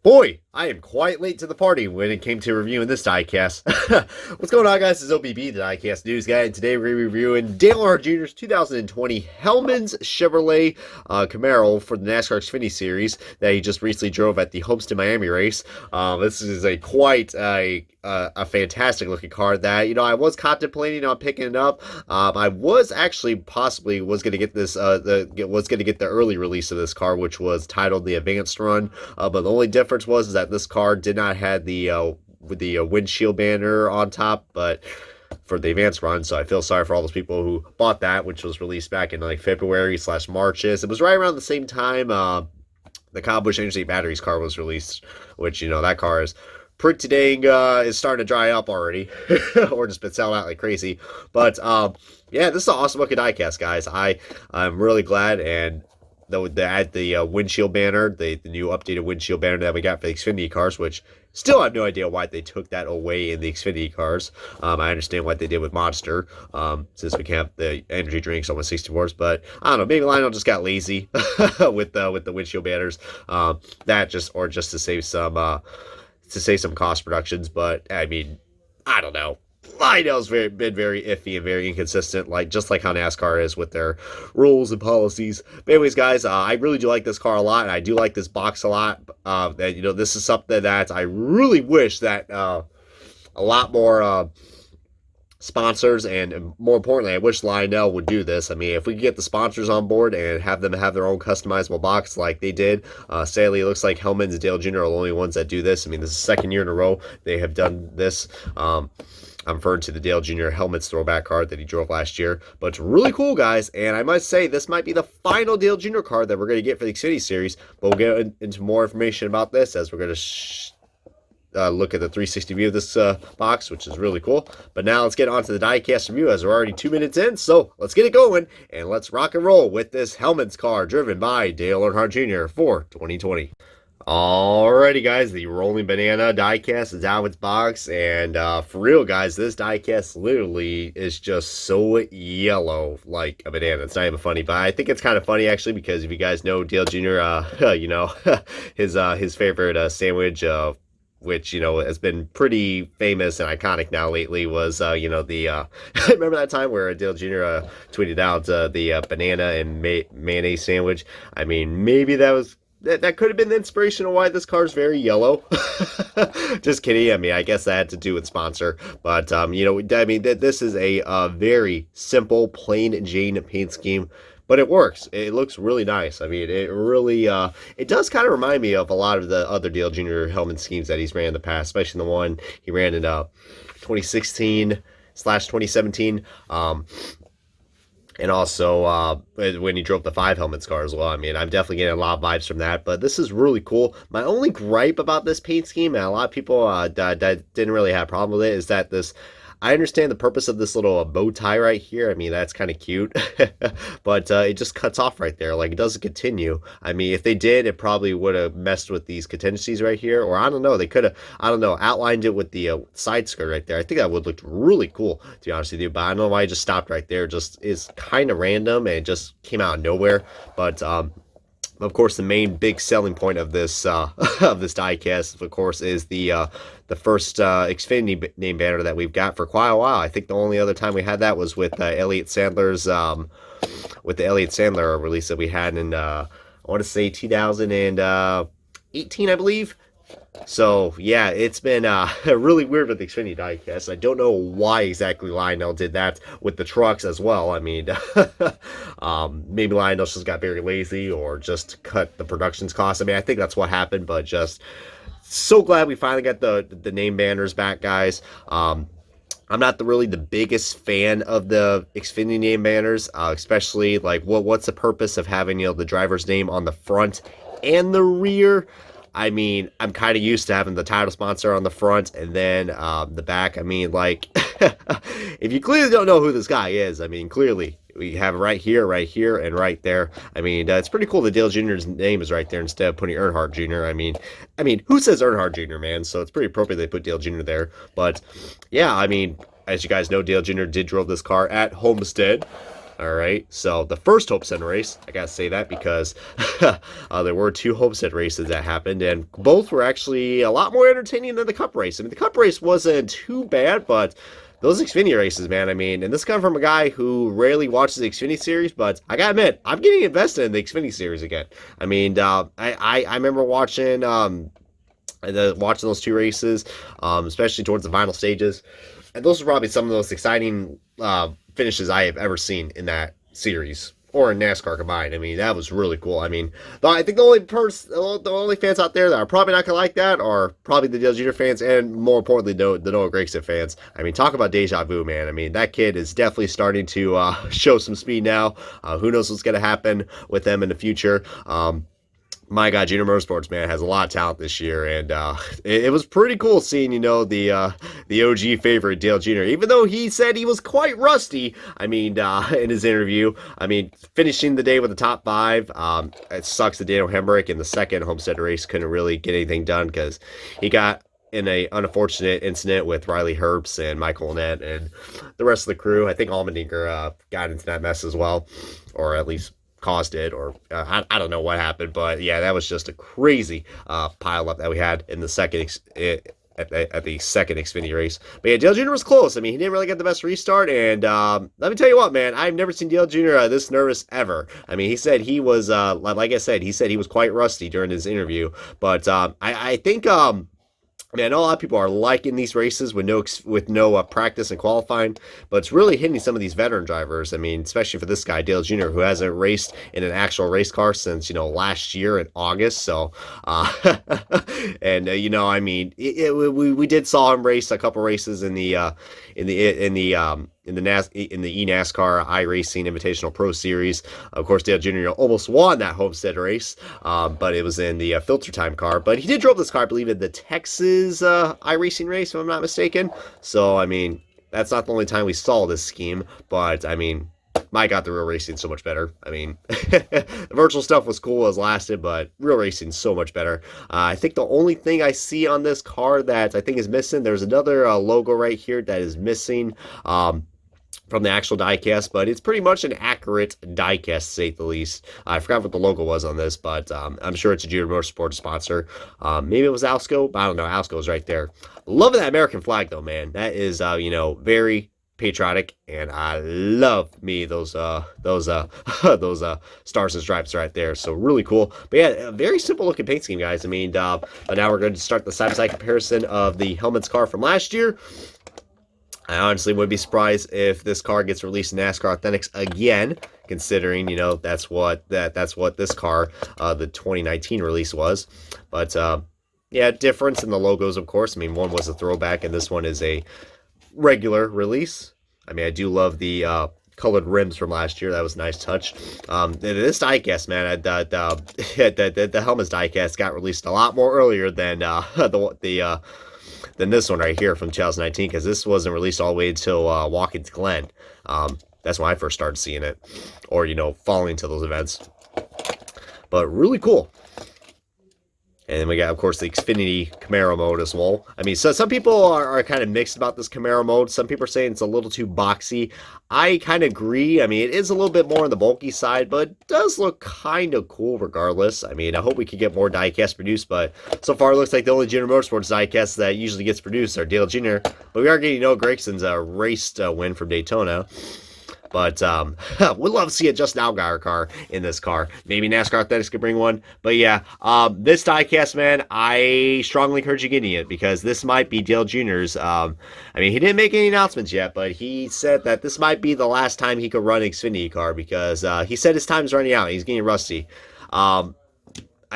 Boy, I am quite late to the party when it came to reviewing this diecast. What's going on, guys? This is OBB, the diecast news guy, and today we're reviewing Dale Earnhardt Jr.'s 2020 Hellmanns Chevrolet Camaro for the NASCAR Xfinity Series that he just recently drove at the Homestead Miami race. This is quite a fantastic looking car that, I was contemplating on picking it up. I was actually possibly was going to get this, was going to get the early release of this car, which was titled the Advanced Run. But the only difference was that this car did not have the windshield banner on top, but for the Advanced Run. So I feel sorry for all those people who bought that, which was released back in like February/March. It was right around the same time the Kyle Busch Energy Batteries car was released, which, that car is pretty dang is starting to dry up already, or just been selling out like crazy. But yeah, this is an awesome looking diecast, guys. I'm really glad, and the windshield banner, the new updated windshield banner that we got for the Xfinity cars, which still have no idea why they took that away in the Xfinity cars. I understand what they did with Monster, since we can't have the energy drinks on the 64s, but I don't know, maybe Lionel just got lazy with the windshield banners. Just to save some cost reductions. But I mean, I don't know. Lionel's been very iffy and very inconsistent, just like how NASCAR is with their rules and policies. But anyways, guys, I really do like this car a lot, and I do like this box a lot. This is something that I really wish that a lot more sponsors, and more importantly, I wish Lionel would do this. I mean, if we could get the sponsors on board and have them have their own customizable box like they did. Sadly, it looks like Hellmanns and Dale Jr. are the only ones that do this. I mean, this is the second year in a row they have done this. I'm referring to the Dale Jr. Hellmanns throwback card that he drove last year. But it's really cool, guys. And I must say, this might be the final Dale Jr. card that we're going to get for the Xfinity Series. But we'll get into more information about this as we're going to look at the 360 view of this box, which is really cool. But now let's get on to the diecast review, as we're already 2 minutes in. So let's get it going, and let's rock and roll with this Hellmanns car driven by Dale Earnhardt Jr. for 2020. Alrighty, guys, the Rolling Banana diecast is out of its box, and for real, guys, this diecast literally is just so yellow like a banana. It's not even funny, but I think it's kind of funny, actually, because if you guys know Dale Jr., his favorite sandwich, which, has been pretty famous and iconic now lately, was, I remember that time where Dale Jr. Tweeted out the banana and mayonnaise sandwich. I mean, maybe that could have been the inspiration of why this car is very yellow. Just kidding. I mean, I guess that had to do with sponsor. But, this is a very simple, plain Jane paint scheme. But it works. It looks really nice. I mean, it really, it does kind of remind me of a lot of the other Dale Jr. Hellmann schemes that he's ran in the past, especially the one he ran in 2016/2017. And also when he drove the 5 Hellmanns car as well. I mean, I'm definitely getting a lot of vibes from that, but this is really cool. My only gripe about this paint scheme, and a lot of people that didn't really have a problem with it, is that I understand the purpose of this little bow tie right here. I mean, that's kind of cute, but it just cuts off right there. Like, it doesn't continue. I mean, if they did, it probably would have messed with these contingencies right here, or I don't know, they could have, outlined it with the side skirt right there. I think that would look really cool, to be honest with you, but I don't know why it just stopped right there. It just is kind of random, and it just came out of nowhere. But of course, the main big selling point of this diecast, of course, is the first Xfinity name banner that we've got for quite a while. I think the only other time we had that was with Elliott Sandler's release that we had in I want to say 2018, I believe. So yeah, it's been really weird with the Xfinity diecast. I don't know why exactly Lionel did that with the trucks as well. I mean, maybe Lionel just got very lazy, or just cut the production's cost. I mean, I think that's what happened, but just so glad we finally got the name banners back, guys. I'm not really the biggest fan of the Xfinity name banners, especially like what's the purpose of having the driver's name on the front and the rear? I mean, I'm kind of used to having the title sponsor on the front and then the back. I mean, like, if you clearly don't know who this guy is, I mean, clearly we have it right here, and right there. I mean, it's pretty cool that Dale Jr.'s name is right there instead of putting Earnhardt Jr. I mean, who says Earnhardt Jr., man? So it's pretty appropriate they put Dale Jr. there. But yeah, I mean, as you guys know, Dale Jr. did drove this car at Homestead. All right, so the first Homestead race, I gotta say that because there were two Homestead races that happened, and both were actually a lot more entertaining than the Cup race. I mean, the Cup race wasn't too bad, but those Xfinity races, man, I mean, and this comes from a guy who rarely watches the Xfinity series, but I gotta admit, I'm getting invested in the Xfinity series again. I mean, I remember watching watching those two races, especially towards the final stages. And those are probably some of the most exciting finishes I have ever seen in that series or in NASCAR combined. I mean, that was really cool. I mean, I think the only fans out there that are probably not gonna like that are probably the Dale Jr. fans, and more importantly, the Noah Gragson fans. I mean, talk about deja vu, man. I mean, that kid is definitely starting to show some speed now. Who knows what's gonna happen with them in the future? My God, Junior Motorsports, man, has a lot of talent this year, and it was pretty cool seeing, the OG favorite, Dale Jr., even though he said he was quite rusty, I mean, in his interview. I mean, finishing the day with the top five, it sucks that Daniel Hemrick in the second Homestead race couldn't really get anything done because he got in a unfortunate incident with Riley Herbst and Michael Annett and the rest of the crew. I think Allmendinger got into that mess as well, or at least caused it, or I don't know what happened, but yeah, that was just a crazy pile up that we had in the second at the second Xfinity race. But yeah, Dale Jr. was close. I mean, he didn't really get the best restart, and let me tell you what, man, I've never seen Dale Jr. This nervous ever. I mean, he said he was like I said, he said he was quite rusty during his interview, but I think I mean, I know a lot of people are liking these races with no practice and qualifying, but it's really hitting some of these veteran drivers. I mean, especially for this guy, Dale Jr., who hasn't raced in an actual race car since, last year in August. So, and I mean, we did saw him race a couple races in the eNASCAR iRacing Invitational Pro Series. Of course, Dale Jr. almost won that Homestead race, but it was in the filter time car. But he did drive this car, I believe, in the Texas iRacing race, if I'm not mistaken. So, I mean, that's not the only time we saw this scheme, but, I mean, my God, the real racing so much better. I mean, the virtual stuff was cool as lasted, but real racing so much better. I think the only thing I see on this car that I think is missing, there's another logo right here that is missing from the actual diecast, but it's pretty much an accurate diecast, to say the least. I forgot what the logo was on this, but I'm sure it's a Junior Motorsports sponsor. Maybe it was Alsco, but I don't know. Alsco is right there. Loving that American flag, though, man. That is, very patriotic, and I love me those stars and stripes right there. So really cool. But yeah, a very simple looking paint scheme, guys. I mean, now we're going to start the side-by-side comparison of the Hellmanns car from last year. I honestly wouldn't be surprised if this car gets released in NASCAR Authentics again, considering, that's what this car, the 2019 release was. But, yeah, difference in the logos, of course. I mean, one was a throwback, and this one is a regular release. I mean, I do love the colored rims from last year. That was a nice touch. This diecast, man, the Hellmanns diecast got released a lot more earlier than than this one right here from 2019, because this wasn't released all the way until Watkins Glen. That's when I first started seeing it, or following to those events. But really cool. And then we got, of course, the Xfinity Camaro mode as well. I mean, so some people are kind of mixed about this Camaro mode. Some people are saying it's a little too boxy. I kind of agree. I mean, it is a little bit more on the bulky side, but it does look kind of cool regardless. I mean, I hope we could get more diecast produced, but so far it looks like the only Junior Motorsports diecast that usually gets produced are Dale Jr. But we are getting Noah Gragson's race win from Daytona. But we'd love to see a Justin Allgaier car in this car. Maybe NASCAR Authentics could bring one. But yeah, this diecast, man, I strongly encourage you getting it, because this might be Dale Jr.'s. I mean, he didn't make any announcements yet, but he said that this might be the last time he could run an Xfinity car, because he said his time's running out. He's getting rusty. I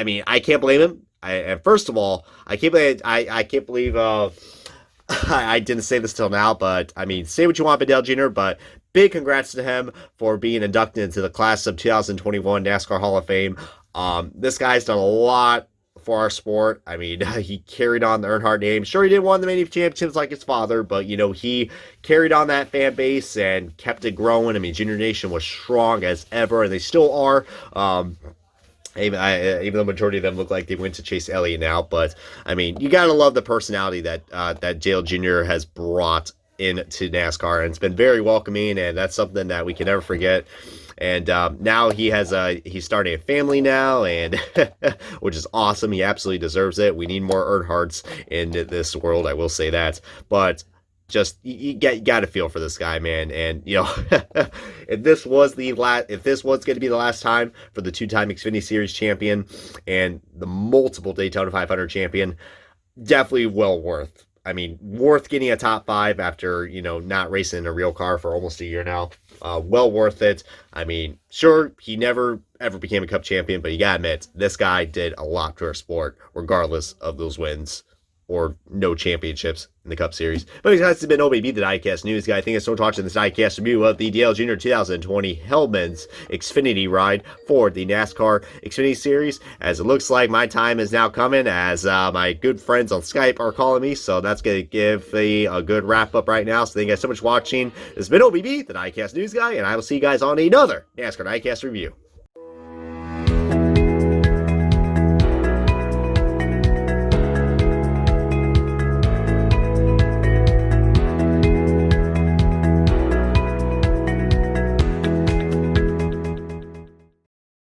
mean, I can't blame him. And first of all, I can't believe I didn't say this till now, but I mean, say what you want about Dale Jr., but big congrats to him for being inducted into the class of 2021 NASCAR Hall of Fame. This guy's done a lot for our sport. I mean, he carried on the Earnhardt name. Sure, he didn't win the many championships like his father, but, he carried on that fan base and kept it growing. I mean, Junior Nation was strong as ever, and they still are. Even though the majority of them look like they went to chase Elliott now. But, I mean, you got to love the personality that Dale Jr. has brought into NASCAR, and it's been very welcoming, and that's something that we can never forget. And now he's starting a family now, and which is awesome. He absolutely deserves it. We need more Earnhardts in this world, I will say that. But just you got to feel for this guy, man. And if this was going to be the last time for the two-time Xfinity Series champion and the multiple Daytona 500 champion, definitely well worth. I mean, worth getting a top 5 after, not racing in a real car for almost a year now. Well worth it. I mean, sure, he never ever became a Cup champion, but you gotta admit, this guy did a lot to our sport, regardless of those wins or no championships in the Cup Series. But guys, this has been OBB, the Diecast News Guy. Thank you so much for watching this Diecast review of the Dale Jr. 2020 Hellmanns Xfinity ride for the NASCAR Xfinity Series. As it looks like my time is now coming, as my good friends on Skype are calling me, so that's going to give a good wrap-up right now. So thank you guys so much for watching. This has been OBB, the Diecast News Guy, and I will see you guys on another NASCAR Diecast review.